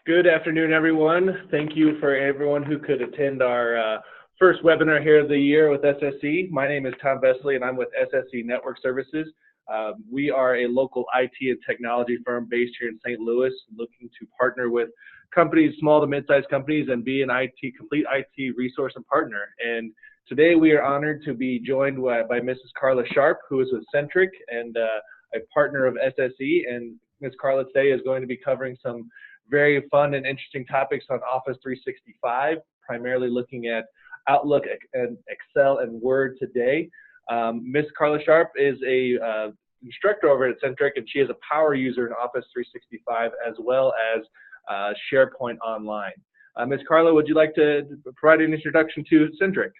Good afternoon, everyone. Thank you for everyone who could attend our first webinar here of the year with SSE. My name is Tom Vesley, and I'm with SSE Network Services. We are a local IT and technology firm based here in St. Louis, looking to partner with companies, small to mid-sized companies, and be an complete IT resource and partner. And today we are honored to be joined by Mrs. Carla Sharp, who is with Centric and a partner of SSE. And Ms. Carla today is going to be covering some very fun and interesting topics on Office 365, primarily looking at Outlook and Excel and Word today. Ms. Carla Sharp is a instructor over at Centric, and she is a power user in Office 365 as well as SharePoint Online. Ms. Carla, would you like to provide an introduction to Centric?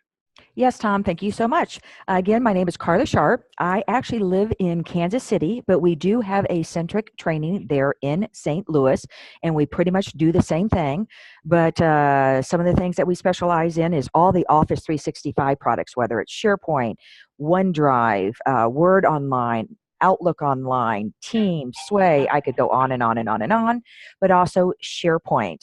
Yes, Tom, thank you so much. Again, my name is Carla Sharp. I actually live in Kansas City, but we do have a Centric training there in St. Louis, and we pretty much do the same thing. But some of the things that we specialize in is all the Office 365 products, whether it's SharePoint, OneDrive, Word Online, Outlook Online, Teams, Sway. I could go on and on and on and on, but also SharePoint.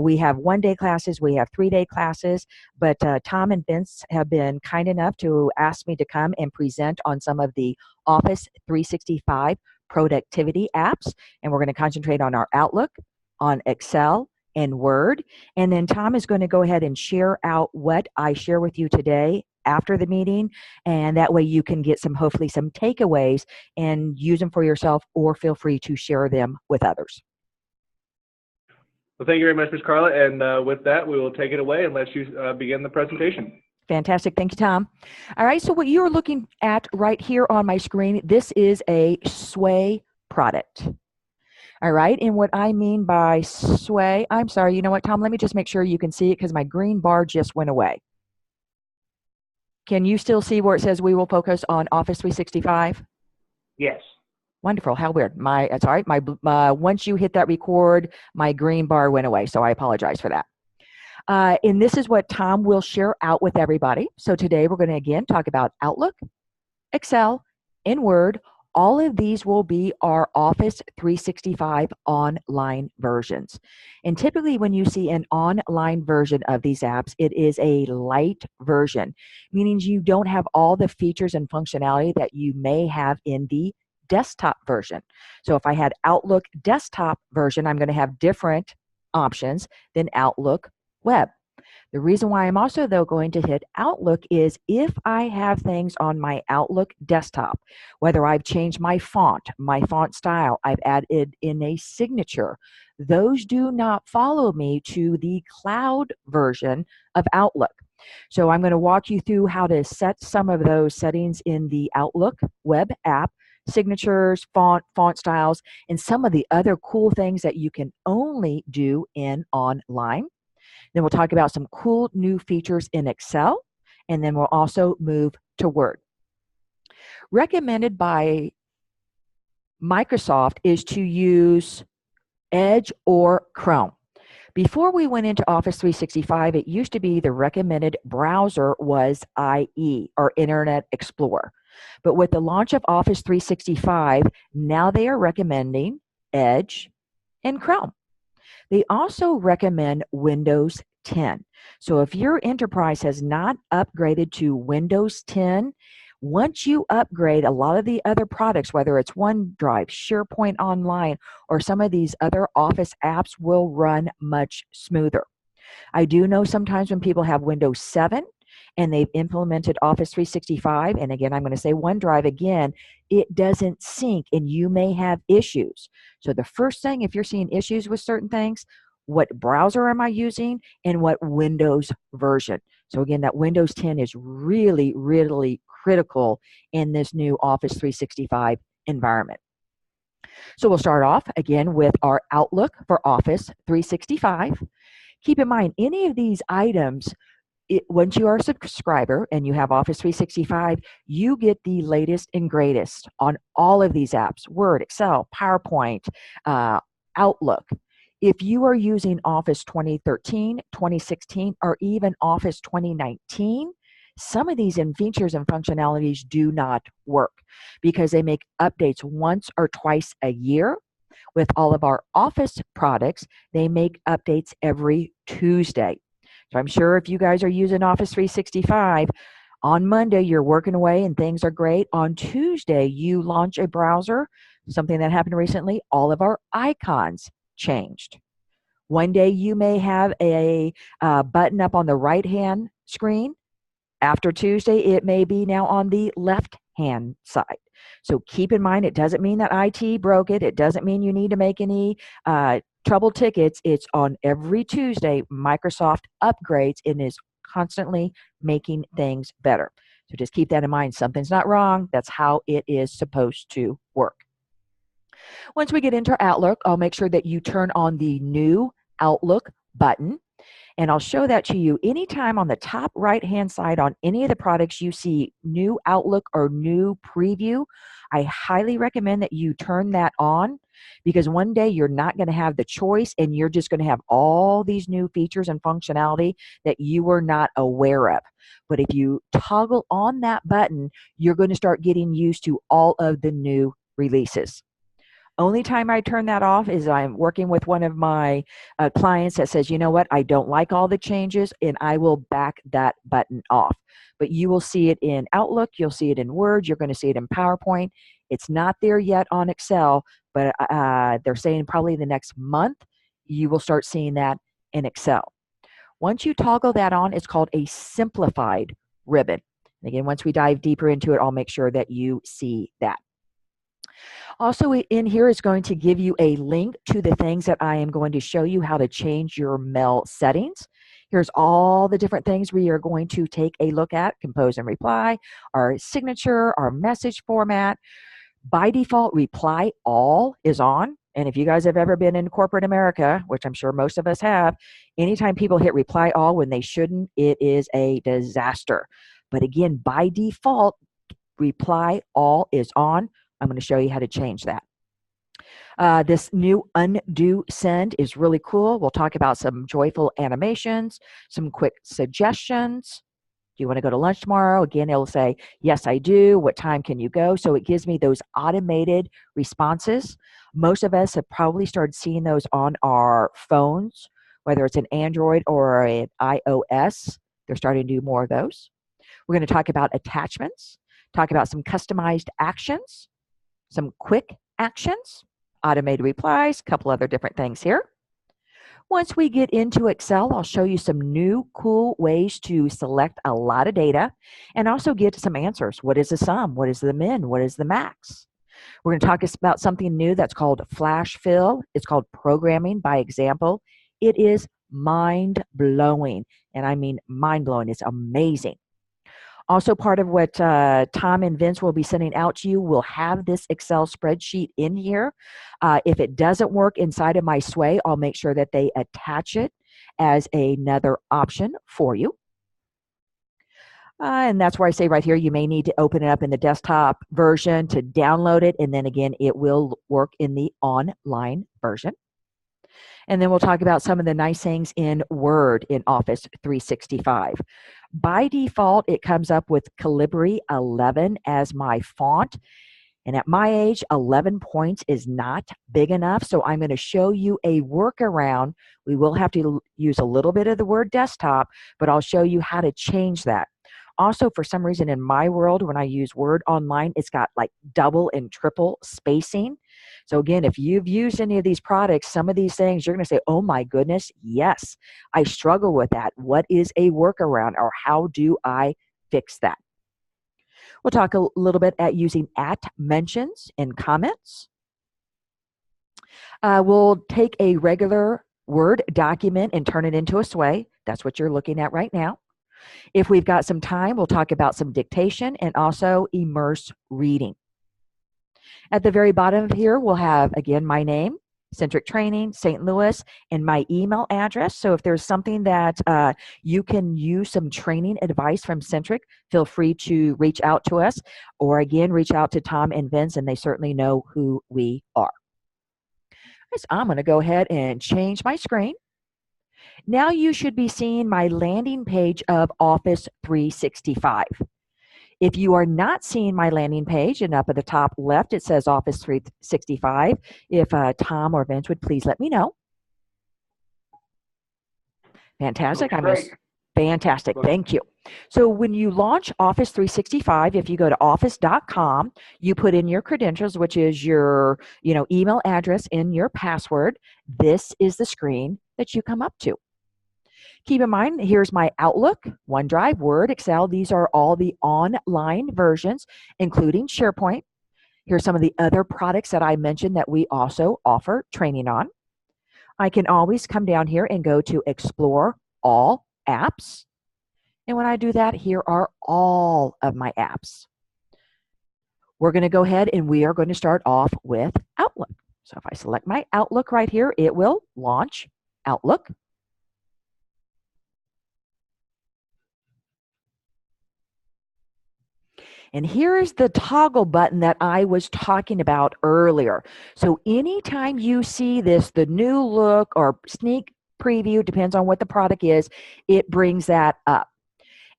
We have one-day classes, we have three-day classes, but Tom and Vince have been kind enough to ask me to come and present on some of the Office 365 productivity apps, and we're going to concentrate on our Outlook, on Excel, and Word. And then Tom is going to go ahead and share out what I share with you today after the meeting, and that way you can get hopefully some takeaways and use them for yourself, or feel free to share them with others. Well, thank you very much, Ms. Carla, and with that, we will take it away and let you begin the presentation. Fantastic. Thank you, Tom. All right, so what you're looking at right here on my screen, this is a Sway product. All right, and what I mean by Sway, I'm sorry, you know what, Tom, let me just make sure you can see it because my green bar just went away. Can you still see where it says we will focus on Office 365? Yes. Wonderful. How weird. It's all right. Once you hit that record, my green bar went away, so I apologize for that. And this is what Tom will share out with everybody. So today we're going to again talk about Outlook, Excel, and Word. All of these will be our Office 365 online versions. And typically when you see an online version of these apps, it is a light version, meaning you don't have all the features and functionality that you may have in the desktop version. So if I had Outlook desktop version, I'm going to have different options than Outlook web. The reason why I'm also, though, going to hit Outlook is if I have things on my Outlook desktop, whether I've changed my font style, I've added in a signature, those do not follow me to the cloud version of Outlook. So I'm going to walk you through how to set some of those settings in the Outlook web app, signatures, font styles, and some of the other cool things that you can only do in online. Then we'll talk about some cool new features in Excel, and then we'll also move to Word. Recommended by Microsoft is to use Edge or Chrome. Before we went into Office 365, it used to be the recommended browser was IE, or Internet Explorer. But with the launch of Office 365, now they are recommending Edge and Chrome. They also recommend Windows 10. So if your enterprise has not upgraded to Windows 10, once you upgrade, a lot of the other products, whether it's OneDrive, SharePoint Online, or some of these other Office apps, will run much smoother. I do know sometimes when people have Windows 7 and they've implemented Office 365, and again, I'm going to say OneDrive again, it doesn't sync and you may have issues. So the first thing, if you're seeing issues with certain things, what browser am I using and what Windows version? So again, that Windows 10 is really, really critical in this new Office 365 environment. So we'll start off again with our Outlook for Office 365. Keep in mind, any of these items, once you are a subscriber and you have Office 365, you get the latest and greatest on all of these apps: Word, Excel, PowerPoint, Outlook. If you are using Office 2013, 2016, or even Office 2019, some of these features and functionalities do not work because they make updates once or twice a year, With all of our Office products, they make updates every Tuesday. So I'm sure if you guys are using Office 365, on Monday you're working away and things are great. On Tuesday, you launch a browser, something that happened recently, all of our icons changed. One day you may have a button up on the right-hand screen. After Tuesday, it may be now on the left-hand side. So keep in mind, it doesn't mean that IT broke it. It doesn't mean you need to make any trouble tickets. It's on every Tuesday, Microsoft upgrades and is constantly making things better. So just keep that in mind. Something's not wrong. That's how it is supposed to work. Once we get into Outlook, I'll make sure that you turn on the new Outlook button. And I'll show that to you anytime on the top right-hand side on any of the products you see new Outlook or new preview. I highly recommend that you turn that on, because one day you're not going to have the choice and you're just going to have all these new features and functionality that you were not aware of. But if you toggle on that button, you're going to start getting used to all of the new releases. Only time I turn that off is I'm working with one of my clients that says, you know what, I don't like all the changes, and I will back that button off. But you will see it in Outlook, you'll see it in Word, you're going to see it in PowerPoint. It's not there yet on Excel, but they're saying probably the next month you will start seeing that in Excel. Once you toggle that on, it's called a simplified ribbon. And again, once we dive deeper into it, I'll make sure that you see that. Also in here is going to give you a link to the things that I am going to show you how to change your mail settings. Here's all the different things we are going to take a look at: compose and reply, our signature, our message format. By default, reply all is on. And if you guys have ever been in corporate America, which I'm sure most of us have, anytime people hit reply all when they shouldn't, it is a disaster. But again, by default, reply all is on. I'm going to show you how to change that. This new undo send is really cool. We'll talk about some joyful animations, some quick suggestions. Do you want to go to lunch tomorrow? Again, it'll say, yes, I do. What time can you go? So it gives me those automated responses. Most of us have probably started seeing those on our phones, whether it's an Android or an iOS. They're starting to do more of those. We're going to talk about attachments, talk about some customized actions, some quick actions, automated replies, a couple other different things here. Once we get into Excel, I'll show you some new cool ways to select a lot of data and also get some answers. What is the sum? What is the min? What is the max? We're going to talk about something new that's called flash fill. It's called programming by example. It is mind-blowing, and I mean mind-blowing. It's amazing. Also, part of what Tom and Vince will be sending out to you will have this Excel spreadsheet in here. If it doesn't work inside of my Sway, I'll make sure that they attach it as another option for you. And that's where I say right here, you may need to open it up in the desktop version to download it. And then again, it will work in the online version. And then we'll talk about some of the nice things in Word in Office 365. By default, it comes up with Calibri 11 as my font. And at my age, 11 points is not big enough. So I'm going to show you a workaround. We will have to use a little bit of the Word desktop, but I'll show you how to change that. Also, for some reason in my world, when I use Word online, it's got like double and triple spacing. So again, if you've used any of these products, some of these things, you're going to say, oh my goodness, yes, I struggle with that. What is a workaround, or how do I fix that? We'll talk a little bit at using at mentions and comments. We'll take a regular Word document and turn it into a Sway. That's what you're looking at right now. If we've got some time, we'll talk about some dictation and also immerse reading. At the very bottom of here, we'll have, again, my name, Centric Training, St. Louis, and my email address. So if there's something that you can use some training advice from Centric, feel free to reach out to us, or again, reach out to Tom and Vince, and they certainly know who we are. So I'm going to go ahead and change my screen. Now you should be seeing my landing page of Office 365. If you are not seeing my landing page, and up at the top left, it says Office 365, if Tom or Vince would please let me know. Fantastic. Fantastic. Thank you. So when you launch Office 365, if you go to office.com, you put in your credentials, which is your, email address and your password. This is the screen that you come up to. Keep in mind, here's my Outlook, OneDrive, Word, Excel. These are all the online versions, including SharePoint. Here's some of the other products that I mentioned that we also offer training on. I can always come down here and go to Explore All Apps. And when I do that, here are all of my apps. We're going to go ahead and we are going to start off with Outlook. So if I select my Outlook right here, it will launch Outlook. And here is the toggle button that I was talking about earlier. So anytime you see this, the new look or sneak preview, depends on what the product is, it brings that up.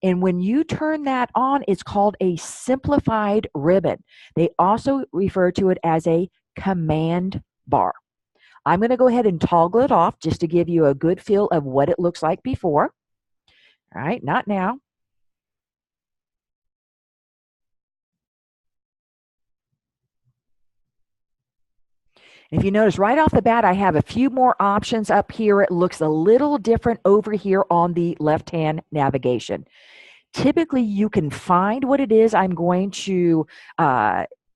And when you turn that on, it's called a simplified ribbon. They also refer to it as a command bar. I'm going to go ahead and toggle it off just to give you a good feel of what it looks like before. All right, not now. If you notice right off the bat, I have a few more options up here. It looks a little different over here on the left-hand navigation. Typically, you can find what it is I'm going to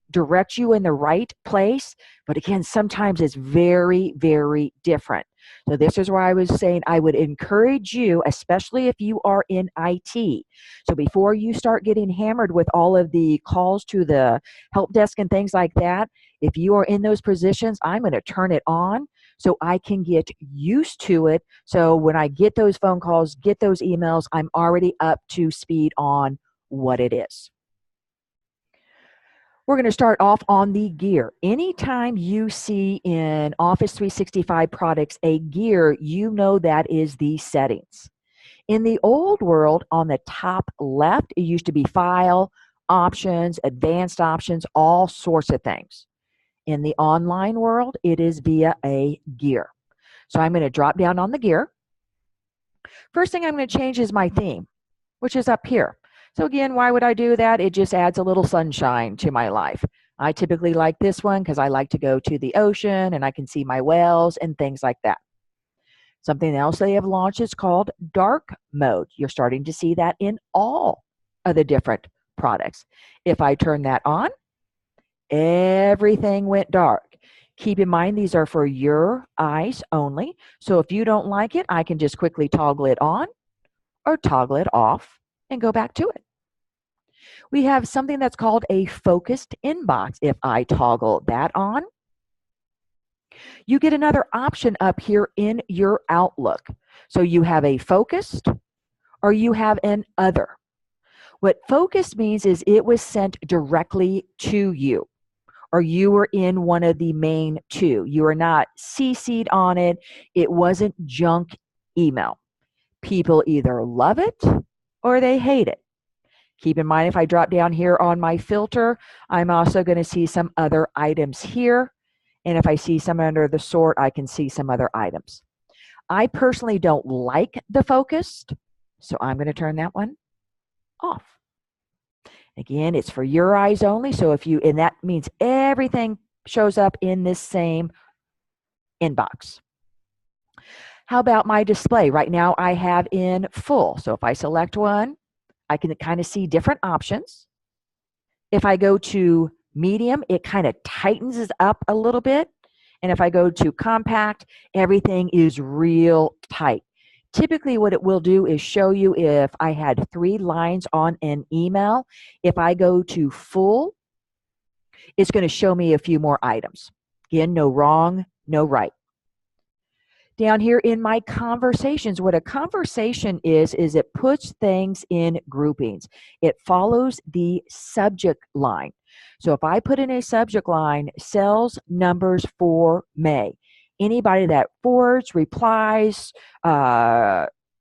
direct you in the right place. But again, sometimes it's very, very different. So this is why I was saying I would encourage you, especially if you are in IT. So before you start getting hammered with all of the calls to the help desk and things like that, if you are in those positions, I'm going to turn it on so I can get used to it. So when I get those phone calls, get those emails, I'm already up to speed on what it is. We're going to start off on the gear. Anytime you see in Office 365 products a gear, you know that is the settings. In the old world, on the top left, it used to be File, Options, Advanced Options, all sorts of things. In the online world, it is via a gear. So I'm going to drop down on the gear. First thing I'm going to change is my theme, which is up here. So again, why would I do that? It just adds a little sunshine to my life. I typically like this one because I like to go to the ocean and I can see my whales and things like that. Something else they have launched is called dark mode. You're starting to see that in all of the different products. If I turn that on, everything went dark. Keep in mind, these are for your eyes only. So if you don't like it, I can just quickly toggle it on or toggle it off and go back to it. We have something that's called a focused inbox. If I toggle that on, you get another option up here in your Outlook. So you have a focused or you have an other. What focused means is it was sent directly to you, or you were in one of the main two. You are not CC'd on it. It wasn't junk email. People either love it or they hate it. Keep in mind, if I drop down here on my filter, I'm also going to see some other items here. And if I see some under the sort, I can see some other items. I personally don't like the focused, so I'm going to turn that one off. Again, it's for your eyes only. So if you, and that means everything shows up in this same inbox. How about my display? Right now I have in full. So if I select one, I can kind of see different options. If I go to medium, it kind of tightens it up a little bit. And if I go to compact, everything is real tight. Typically what it will do is show you if I had 3 lines on an email. If I go to full, it's going to show me a few more items. Again, no wrong, no right. Down here in my conversations, what a conversation is it puts things in groupings. It follows the subject line. So if I put in a subject line, sales numbers for May, anybody that forwards, replies,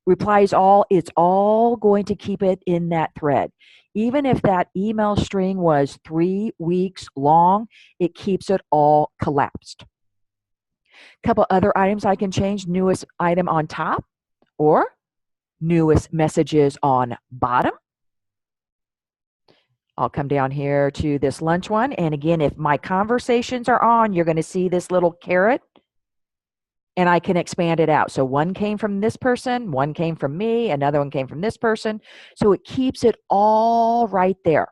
replies all, it's all going to keep it in that thread. Even if that email string was 3 weeks long, it keeps it all collapsed. A couple other items I can change: newest item on top or newest messages on bottom. I'll come down here to this lunch one. And again, if my conversations are on, you're going to see this little caret and I can expand it out. So one came from this person, one came from me, another one came from this person. So it keeps it all right there.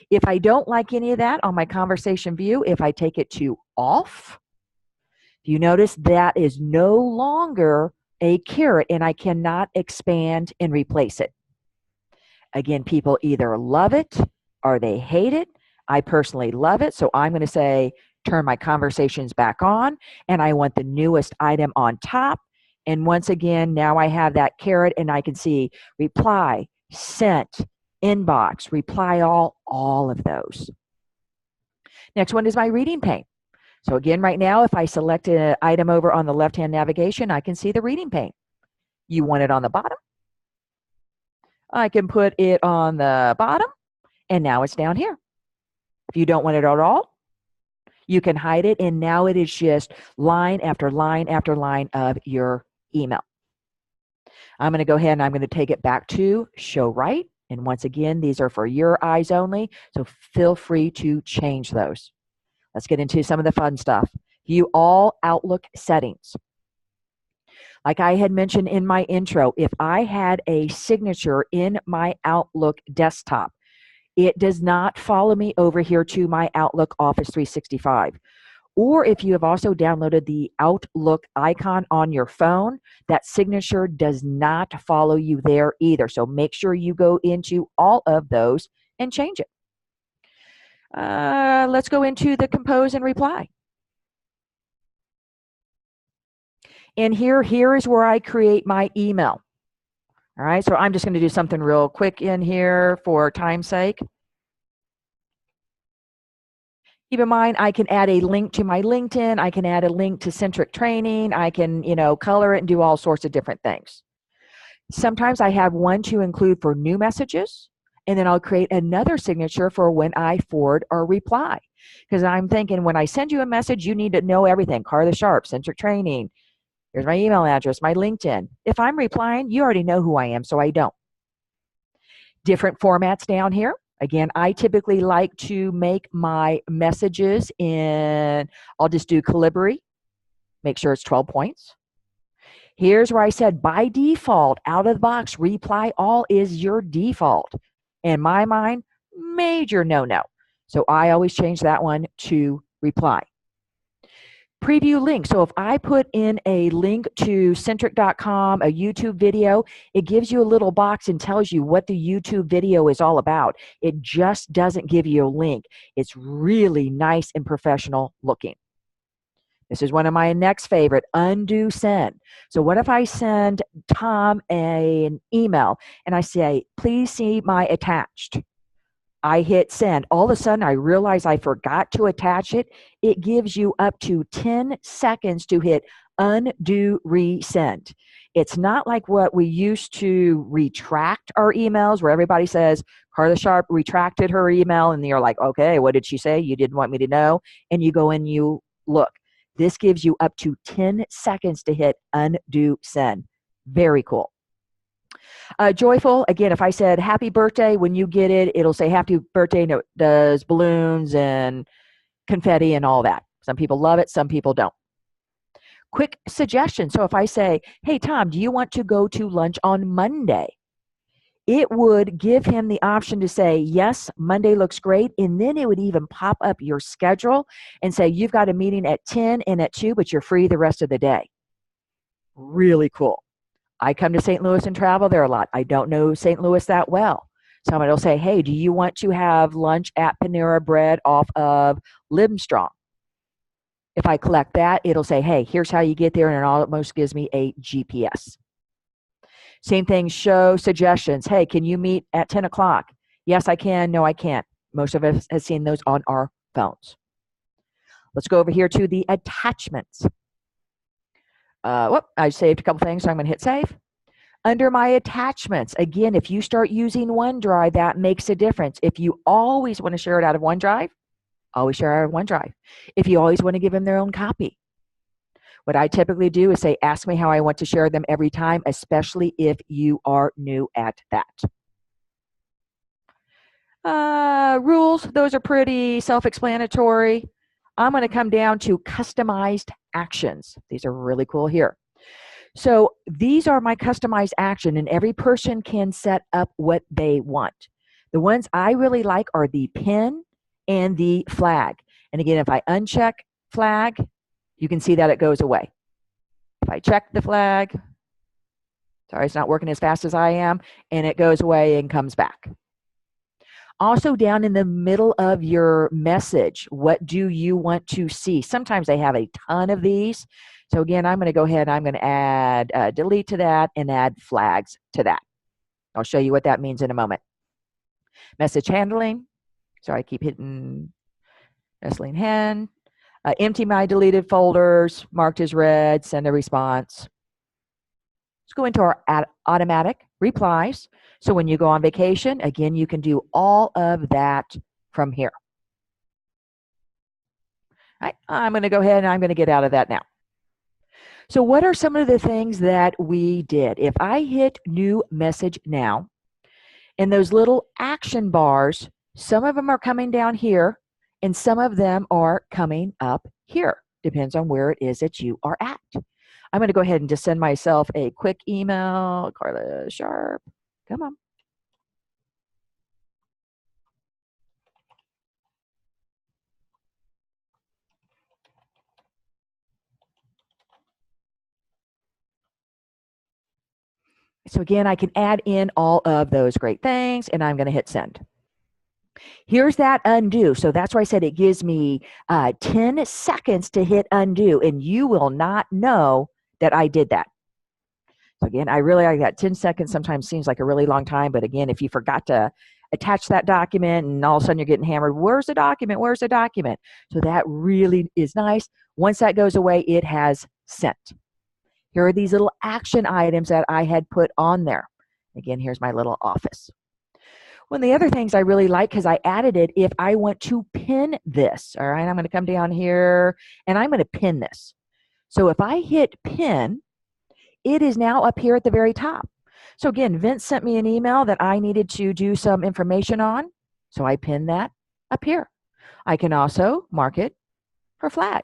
If I don't like any of that on my conversation view, if I take it to off, you notice that is no longer a caret and I cannot expand and replace it. Again, people either love it or they hate it. I personally love it, so I'm going to say turn my conversations back on, and I want the newest item on top. And once again, now I have that caret and I can see reply, sent, inbox, reply all of those. Next one is my reading pane. So again, right now, if I select an item over on the left-hand navigation, I can see the reading pane. You want it on the bottom? I can put it on the bottom, and now it's down here. If you don't want it at all, you can hide it, and now it is just line after line after line of your email. I'm going to go ahead and I'm going to take it back to show right. And once again, these are for your eyes only, so feel free to change those. Let's get into some of the fun stuff. View all Outlook settings. Like I had mentioned in my intro, if I had a signature in my Outlook desktop, it does not follow me over here to my Outlook Office 365. Or if you have also downloaded the Outlook icon on your phone, that signature does not follow you there either. So make sure you go into all of those and change it. Let's go into the compose and reply. And here is where I create my email. All right, so I'm just going to do something real quick in here for time's sake. Keep in mind, I can add a link to my LinkedIn. I can add a link to Centric Training. I can, color it and do all sorts of different things. Sometimes I have one to include for new messages, and then I'll create another signature for when I forward or reply. Because I'm thinking when I send you a message, you need to know everything. Carla Sharp, Centric Training. Here's my email address, my LinkedIn. If I'm replying, you already know who I am, so I don't. Different formats down here. Again, I typically like to make my messages in, I'll just do Calibri, make sure it's 12 points. Here's where I said by default, out of the box, reply all is your default. In my mind, major no-no. So I always change that one to reply. Preview link. So if I put in a link to centric.com, a YouTube video, it gives you a little box and tells you what the YouTube video is all about. It just doesn't give you a link. It's really nice and professional looking. This is one of my next favorite, undo send. So what if I send Tom an email and I say, please see my attached? I hit send. All of a sudden, I realize I forgot to attach it. It gives you up to 10 seconds to hit undo resend. It's not like what we used to retract our emails where everybody says, Carla Sharp retracted her email, and you're like, okay, what did she say? You didn't want me to know. And you go and you look. This gives you up to 10 seconds to hit undo send. Very cool. Joyful, again, if I said happy birthday, when you get it, it'll say happy birthday, and it does balloons and confetti and all that. Some people love it, some people don't. Quick suggestion. So if I say, hey, Tom, do you want to go to lunch on Monday? It would give him the option to say, yes, Monday looks great. And then it would even pop up your schedule and say, you've got a meeting at 10 and at 2, but you're free the rest of the day. Really cool. I come to St. Louis and travel there a lot. I don't know St. Louis that well. Somebody will say, hey, do you want to have lunch at Panera Bread off of Livestrong? If I collect that, it'll say, hey, here's how you get there, and it almost gives me a GPS. Same thing, show suggestions. Hey, can you meet at 10 o'clock? Yes, I can. No, I can't. Most of us have seen those on our phones. Let's go over here to the attachments. Whoop, I saved a couple things, so I'm going to hit save. Under my attachments, again, if you start using OneDrive, that makes a difference. If you always want to share it out of OneDrive, always share out of OneDrive. If you always want to give them their own copy, what I typically do is say, ask me how I want to share them every time, especially if you are new at that. Rules, those are pretty self-explanatory. I'm going to come down to customized actions. These are really cool here. So these are my customized action, and every person can set up what they want. The ones I really like are the pin and the flag. And again, if I uncheck flag, you can see that it goes away. If I check the flag, sorry, it's not working as fast as I am, and it goes away and comes back. Also, down in the middle of your message, what do you want to see? Sometimes they have a ton of these. So again, I'm going to go ahead and I'm going to add delete to that and add flags to that. I'll show you what that means in a moment. Message handling. Sorry, I keep hitting Nestle Hen. Empty my deleted folders, marked as read, send a response. Let's go into our automatic replies. So when you go on vacation, again, you can do all of that from here. All right, I'm going to go ahead and I'm going to get out of that now. So what are some of the things that we did? If I hit new message now, and those little action bars, some of them are coming down here, and some of them are coming up here. Depends on where it is that you are at. I'm going to go ahead and just send myself a quick email. Carla Sharp, come on. So again, I can add in all of those great things, and I'm going to hit send. Here's that undo. So that's why I said it gives me 10 seconds to hit undo, and you will not know that I did that. So again, I really like that. 10 seconds sometimes seems like a really long time, but again, if you forgot to attach that document and all of a sudden you're getting hammered, where's the document? Where's the document? So that really is nice. Once that goes away, it has sent. Here are these little action items that I had put on there. Again, here's my little office. One of the other things I really like, because I added it, if I want to pin this, all right, I'm going to come down here and I'm going to pin this. So if I hit pin, it is now up here at the very top. So again, Vince sent me an email that I needed to do some information on. So I pin that up here. I can also mark it for flag,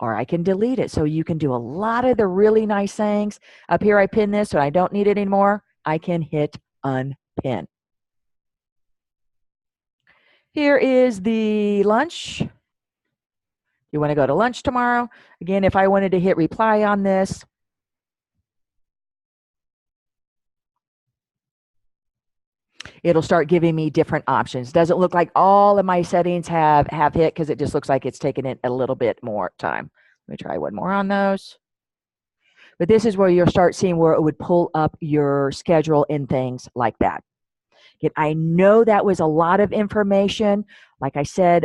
or I can delete it. So you can do a lot of the really nice things. Up here, I pin this, so I don't need it anymore. I can hit unpin. Here is the lunch. You want to go to lunch tomorrow? Again, if I wanted to hit reply on this, it'll start giving me different options. Doesn't look like all of my settings have hit, because it just looks like it's taken it a little bit more time. Let me try one more on those. But this is where you'll start seeing where it would pull up your schedule and things like that. I know that was a lot of information. Like I said,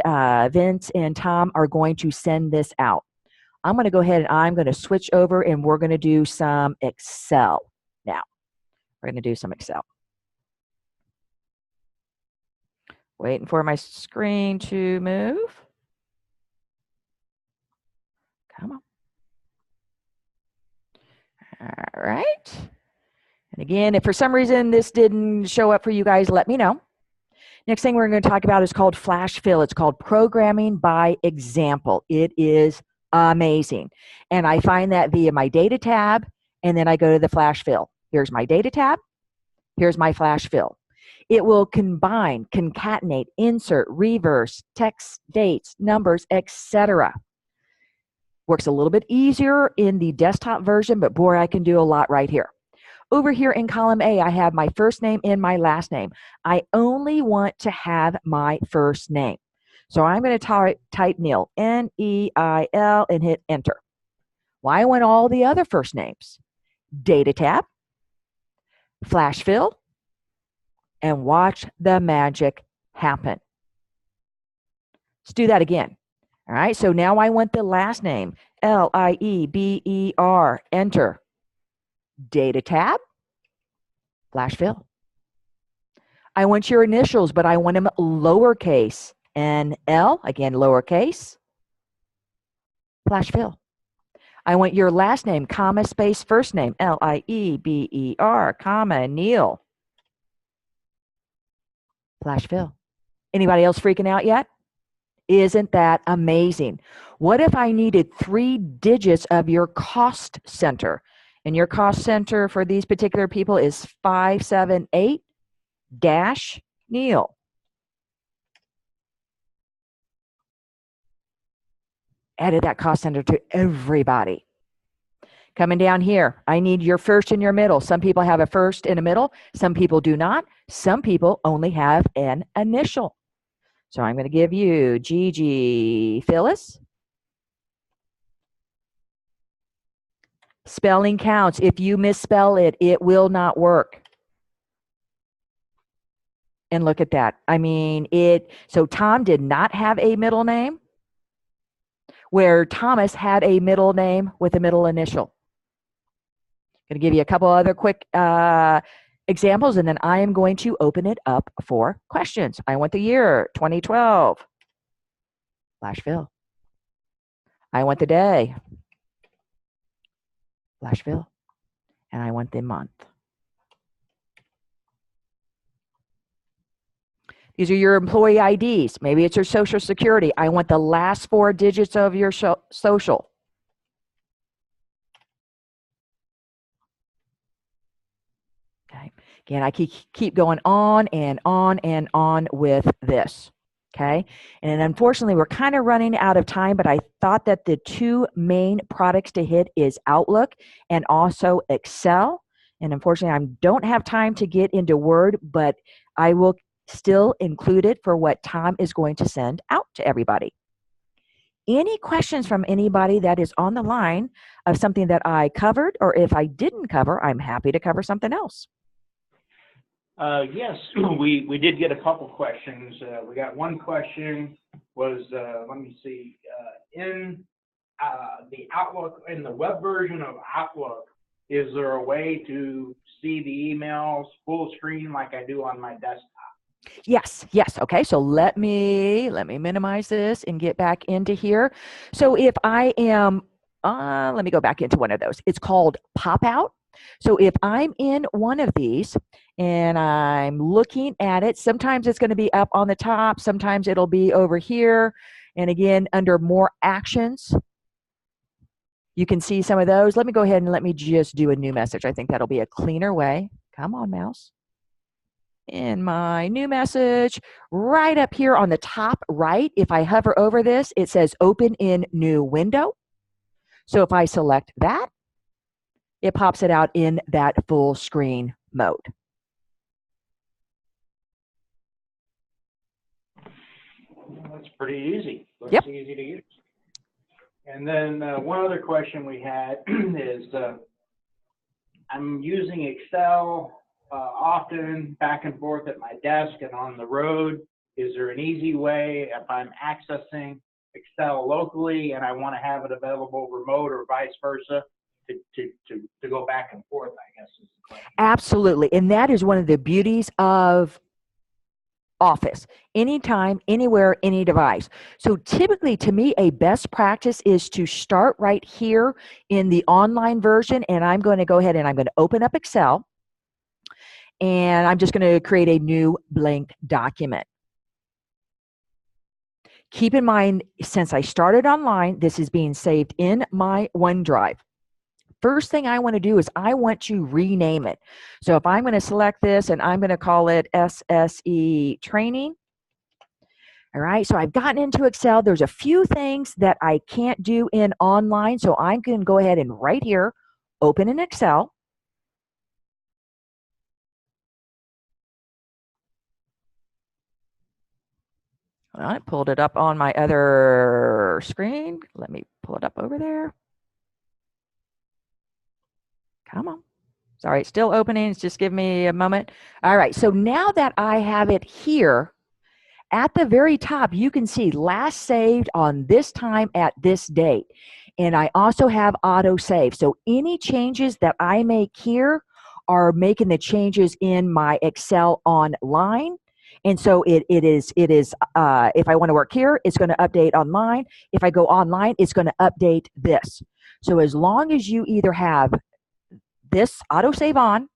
Vince and Tom are going to send this out. I'm going to go ahead and I'm going to switch over and we're going to do some Excel now. We're going to do some Excel. Waiting for my screen to move. Come on. All right. And again, if for some reason this didn't show up for you guys, let me know. Next thing we're going to talk about is called Flash Fill. It's called Programming by Example. It is amazing. And I find that via my Data tab, and then I go to the Flash Fill. Here's my Data tab. Here's my Flash Fill. It will combine, concatenate, insert, reverse, text, dates, numbers, etc. Works a little bit easier in the desktop version, but boy, I can do a lot right here. Over here in column A, I have my first name and my last name. I only want to have my first name. So I'm going to type Neil, N-E-I-L, and hit enter. Well, I want all the other first names. Data tab, Flash Fill, and watch the magic happen. Let's do that again. All right, so now I want the last name, Lieber, enter. Data tab, flash fill. I want your initials, but I want them lowercase. NL, again, lowercase, flash fill. I want your last name, comma, space, first name, Lieber, comma, Neil, flash fill. Anybody else freaking out yet? Isn't that amazing? What if I needed 3 digits of your cost center? And your cost center for these particular people is 578-Neil. Added that cost center to everybody. Coming down here, I need your first and your middle. Some people have a first and a middle. Some people do not. Some people only have an initial. So I'm going to give you Gigi Phyllis. Spelling counts. If you misspell it, it will not work. And look at that. I mean, so Tom did not have a middle name, where Thomas had a middle name with a middle initial. Going to give you a couple other quick examples, and then I am going to open it up for questions. I want the year, 2012. Flash fill. I want the day. Flash fill. And I want the month. These are your employee IDs. Maybe it's your social security. I want the last 4 digits of your social. Okay. Again, I keep going on and on and on with this. Okay. And unfortunately, we're kind of running out of time, but I thought that the 2 main products to hit is Outlook and also Excel. And unfortunately, I don't have time to get into Word, but I will still include it for what Tom is going to send out to everybody. Any questions from anybody that is on the line of something that I covered, or if I didn't cover, I'm happy to cover something else. Yes, we did get a couple questions. We got one question was, let me see, in the Outlook, in the web version of Outlook, is there a way to see the emails full screen like I do on my desktop? Yes. Okay, so let me minimize this and get back into here. So if I am, let me go back into one of those. It's called Pop Out. So if I'm in one of these and I'm looking at it, sometimes it's going to be up on the top, sometimes it'll be over here. And again, under more actions, you can see some of those. Let me go ahead and let me just do a new message. I think that'll be a cleaner way. Come on, mouse. In my new message, right up here on the top right, if I hover over this, it says open in new window. So if I select that, it pops it out in that full screen mode. That's pretty easy. Looks Yep. easy to use. And then one other question we had is, I'm using Excel often back and forth at my desk and on the road. Is there an easy way if I'm accessing Excel locally and I want to have it available remote or vice versa to go back and forth, I guess is the question. Absolutely. And that is one of the beauties of Office. Anytime, anywhere, any device. So typically, to me, a best practice is to start right here in the online version, and I'm going to go ahead and I'm going to open up Excel, and I'm just going to create a new blank document. Keep in mind, since I started online, this is being saved in my OneDrive. First thing I want to do is I want to rename it. So if I'm going to select this and I'm going to call it SSE training. All right, so I've gotten into Excel. There's a few things that I can't do in online. So I can go ahead and right here, open in Excel. I pulled it up on my other screen. Let me pull it up over there. Come on. Sorry, it's still opening. Just give me a moment. All right, so now that I have it here, at the very top, you can see last saved on this time at this date. And I also have auto save. So any changes that I make here are making the changes in my Excel online. And so it is, if I want to work here, it's going to update online. If I go online, it's going to update this. So as long as you either have this autosave on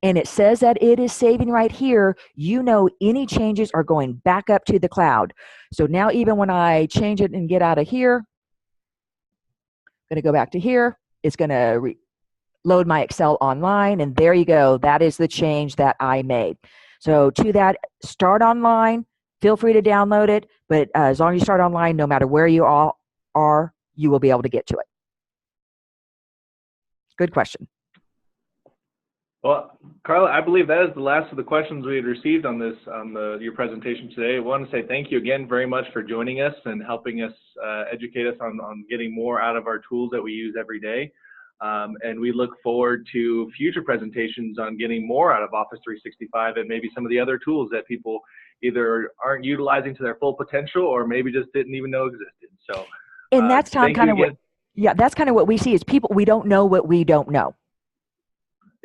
and it says that it is saving right here, you know any changes are going back up to the cloud. So now even when I change it and get out of here, I'm going to go back to here, it's going to load my Excel online, and there you go. That is the change that I made. So to that, start online, feel free to download it, but as long as you start online, no matter where you all are, you will be able to get to it. Good question. Well, Carla, I believe that is the last of the questions we had received on this, your presentation today. I want to say thank you again very much for joining us and helping us educate us on getting more out of our tools that we use every day. And we look forward to future presentations on getting more out of Office 365 and maybe some of the other tools that people either aren't utilizing to their full potential or maybe just didn't even know existed. So, and that's kind of what, yeah, that's kind of what we see is people, we don't know what we don't know.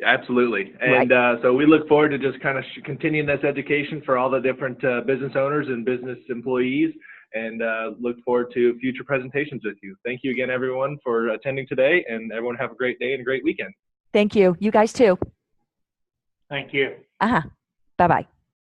Absolutely. And so we look forward to just kind of continuing this education for all the different business owners and business employees, and look forward to future presentations with you. Thank you again, everyone, for attending today, and everyone have a great day and a great weekend. Thank you. You guys too. Thank you. Bye-bye.